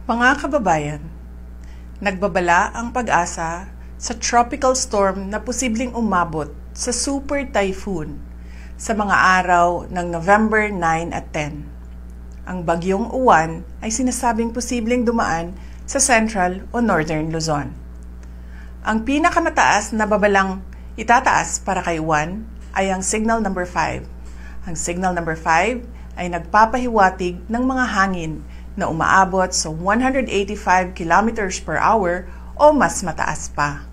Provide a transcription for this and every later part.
Mga kababayan, nagbabala ang pag-asa sa tropical storm na posibleng umabot sa super typhoon sa mga araw ng November 9 at 10. Ang bagyong Uwan ay sinasabing posibleng dumaan sa Central o Northern Luzon. Ang pinakamataas na babalang itataas para kay Uwan ay ang signal number 5. Ang signal number 5 ay nagpapahiwatig ng mga hangin na umaabot sa 185 kilometers per hour o mas mataas pa.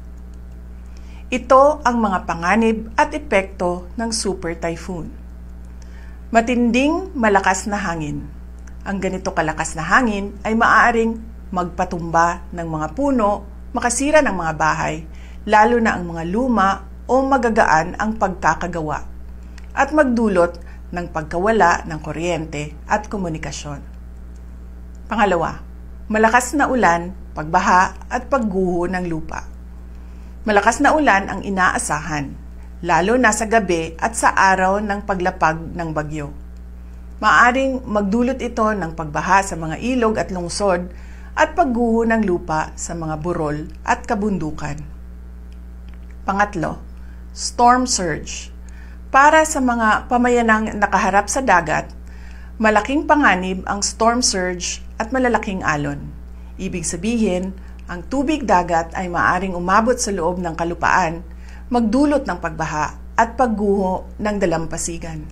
Ito ang mga panganib at epekto ng super typhoon. Matinding malakas na hangin. Ang ganito kalakas na hangin ay maaaring magpatumba ng mga puno, makasira ng mga bahay, lalo na ang mga luma o magagaan ang pagkakagawa, at magdulot ng pagkawala ng kuryente at komunikasyon. Pangalawa, malakas na ulan, pagbaha at pagguho ng lupa. Malakas na ulan ang inaasahan, lalo na sa gabi at sa araw ng paglapag ng bagyo. Maaring magdulot ito ng pagbaha sa mga ilog at lungsod at pagguho ng lupa sa mga burol at kabundukan. Pangatlo, storm surge. Para sa mga pamayanang nakaharap sa dagat, malaking panganib ang storm surge at malalaking alon. Ibig sabihin, ang tubig dagat ay maaring umabot sa loob ng kalupaan, magdulot ng pagbaha at pagguho ng dalampasigan.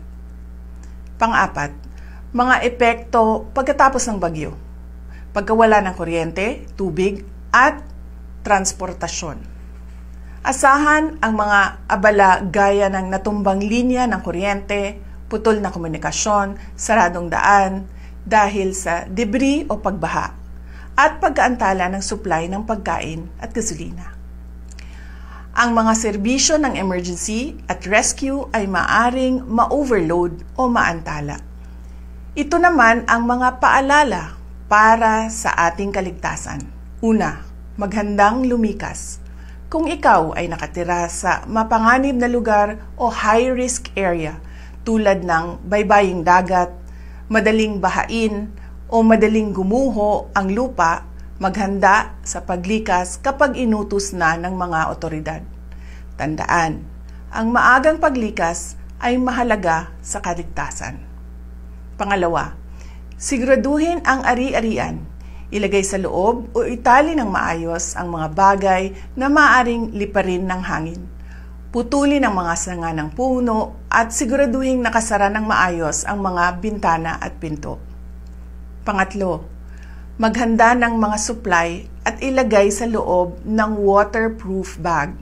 Pang-apat, mga epekto pagkatapos ng bagyo. Pagkawala ng kuryente, tubig at transportasyon. Asahan ang mga abala gaya ng natumbang linya ng kuryente, putol na komunikasyon, saradong daan dahil sa debris o pagbaha at pagkaantala ng supply ng pagkain at gasolina. Ang mga serbisyo ng emergency at rescue ay maaring ma-overload o maantala. Ito naman ang mga paalala para sa ating kaligtasan. Una, maghandang lumikas. Kung ikaw ay nakatira sa mapanganib na lugar o high-risk area tulad ng baybaying dagat, madaling bahain o madaling gumuho ang lupa, maghanda sa paglikas kapag inutos na ng mga otoridad. Tandaan, ang maagang paglikas ay mahalaga sa kaligtasan. Pangalawa, siguraduhin ang ari-arian. Ilagay sa loob o itali ng maayos ang mga bagay na maaaring liparin ng hangin. Putulin ang mga sanga ng puno at siguraduhin nakasara ng maayos ang mga bintana at pinto. Pangatlo, maghanda ng mga supply at ilagay sa loob ng waterproof bag.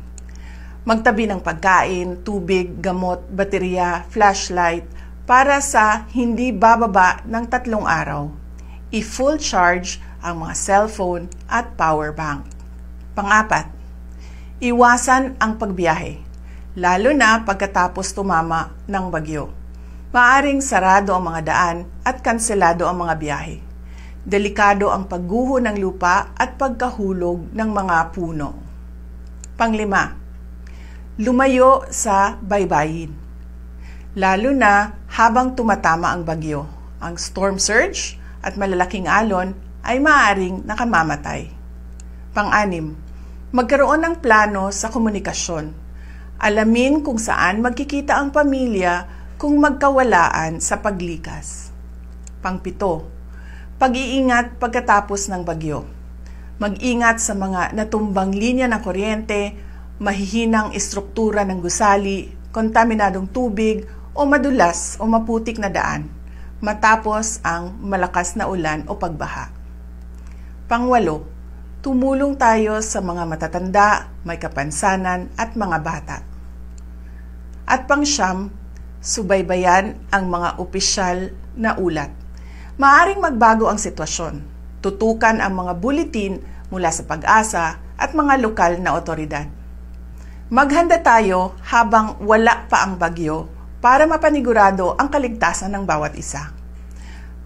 Magtabi ng pagkain, tubig, gamot, baterya, flashlight para sa hindi bababa ng 3 araw. I-full charge ang mga cellphone at power bank. Pang-apat, iwasan ang pagbiyahe, lalo na pagkatapos tumama ng bagyo. Maaring sarado ang mga daan at kanselado ang mga biyahe. Delikado ang pagguho ng lupa at pagkahulog ng mga puno. Panglima, lumayo sa baybayin, lalo na habang tumatama ang bagyo. Ang storm surge at malalaking alon ay maaaring nakamamatay. Pang-anim, magkaroon ng plano sa komunikasyon. Alamin kung saan magkikita ang pamilya kung magkawalaan sa paglikas. Pang-7, pag-iingat pagkatapos ng bagyo. Mag-ingat sa mga natumbang linya ng kuryente, mahihinang istruktura ng gusali, kontaminadong tubig o madulas o maputik na daan matapos ang malakas na ulan o pagbaha. Pang-8, tumulong tayo sa mga matatanda, may kapansanan at mga bata. At pang-9, subaybayan ang mga opisyal na ulat. Maaring magbago ang sitwasyon. Tutukan ang mga buletin mula sa Pag-asa at mga lokal na otoridad. Maghanda tayo habang wala pa ang bagyo para mapanigurado ang kaligtasan ng bawat isa.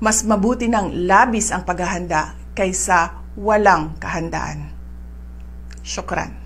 Mas mabuti ng labis ang paghahanda kaysa walang kahandaan. Syukran.